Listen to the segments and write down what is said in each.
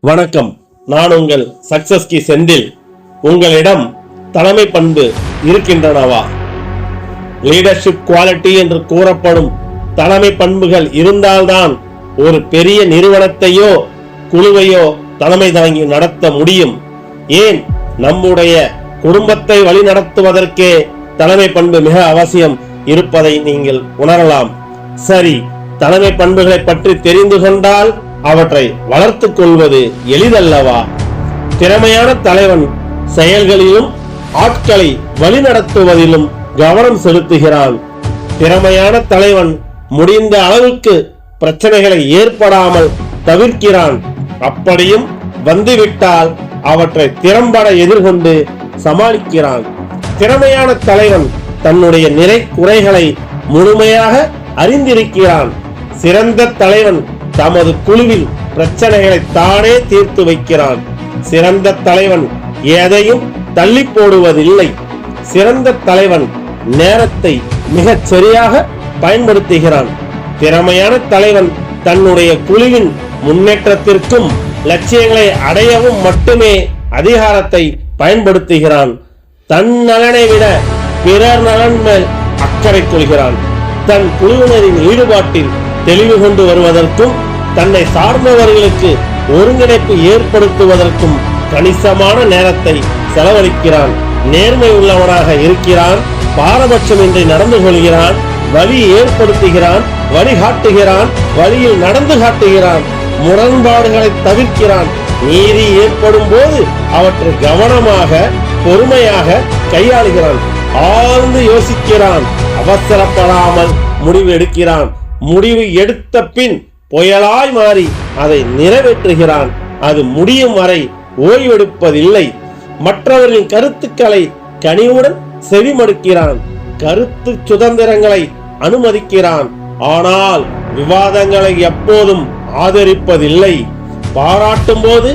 வணக்கம். நான் உங்கள் சக்சஸ் கி செந்தில். உங்களிடம் தலைமை பண்பு இருக்கின்றனவா? லீடர்ஷிப் குவாலிட்டி என்று கூறப்படும் தலைமை பண்புகள் இருந்தால்தான் ஒரு பெரிய நிறுவனத்தையோ குழுவையோ தலைமை தாங்கி நடத்த முடியும். ஏன், நம்முடைய குடும்பத்தை வழி நடத்துவதற்கே தலைமை பண்பு மிக அவசியம் இருப்பதை நீங்கள் உணரலாம். சரி, தலைமை பண்புகளை பற்றி தெரிந்து கொண்டால் அவற்றை வளர்த்துக் கொள்வது எளிதல்லவா? திறமையான தலைவன் செயல்களிலும் ஆட்களை வழிநடத்துவதிலும் கவனம் செலுத்துகிறான். திறமையான தலைவன் முடிந்த அளவுக்கு பிரச்சனைகளை ஏற்படாமல் தவிர்க்கிறான். அப்படியும் வந்துவிட்டால் அவற்றை திறம்பட எதிர்கொண்டு சமாளிக்கிறான். திறமையான தலைவன் தன்னுடைய நிறை குறைகளை முழுமையாக அறிந்திருக்கிறான். சிறந்த தலைவன் தமது குழுவில் பிரச்சனைகளை தானே தீர்த்து வைக்கிறான். சிறந்த தலைவன் எதையும் தள்ளி போடுவதில்லை. சிறந்த தலைவன் நேரத்தை மிகச் சரியாக பயன்படுத்துகிறான். திறமையான தலைவன் தன்னுடைய குழுவின் முன்னேற்றத்திற்கும் லட்சியங்களை அடையவும் மட்டுமே அதிகாரத்தை பயன்படுத்துகிறான். தன் நலனை விட பிறர் நலன் மேல் அக்கறை கொள்கிறான். தன் குழுவினரின் ஈடுபாட்டில் தெளிவு கொண்டு வருவதற்கும் தன்னை சார்ந்தவர்களுக்கு ஒருங்கிணைப்பு ஏற்படுத்துவதற்கும் கணிசமான நேரத்தை செலவழிக்கிறான். நேர்மை உள்ளவனாக இருக்கிறான். பாரபட்சமின்றி நடந்து கொள்கிறான். வழி ஏற்படுத்துகிறான், வழிகாட்டுகிறான், வழியில் நடந்து காட்டுகிறான். முரண்பாடுகளை தவிர்க்கிறான். நீதி ஏற்படும் போது அவற்றை கவனமாக பொறுமையாக கையாளுகிறான். ஆழ்ந்து யோசிக்கிறான். அவசரப்படாமல் முடிவு எடுக்கிறான். முடிவு எடுத்த பின் புயலாய் மாறி அதை நிறைவேற்றுகிறான். அது முடியும் வரை ஓய்வெடுப்பதில்லை. மற்றவர்களின் கருத்துக்களை கனிவுடன் செவிமடுக்கிறான். கருத்து சுதந்திரங்களை அனுமதிக்கிறான். ஆனால் விவாதங்களை எப்போதும் ஆதரிப்பதில்லை. பாராட்டும் போது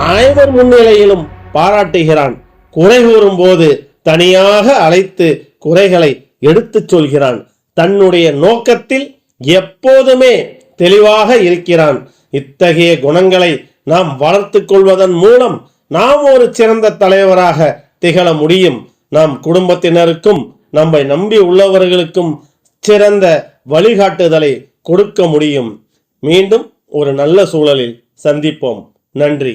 அனைவர் முன்னிலையிலும் பாராட்டுகிறான். குறை கூறும் போது தனியாக அழைத்து குறைகளை எடுத்துச் சொல்கிறான். தன்னுடைய நோக்கத்தில் எப்போதுமே தெளிவாக இருக்கிறான். இத்தகைய குணங்களை நாம் வளர்த்துக் கொள்வதன் மூலம் நாம் ஒரு சிறந்த தலைவராக திகழ முடியும். நம் குடும்பத்தினருக்கும் நம்மை நம்பி உள்ளவர்களுக்கும் சிறந்த வழிகாட்டுதலை கொடுக்க முடியும். மீண்டும் ஒரு நல்ல சூழலில் சந்திப்போம். நன்றி.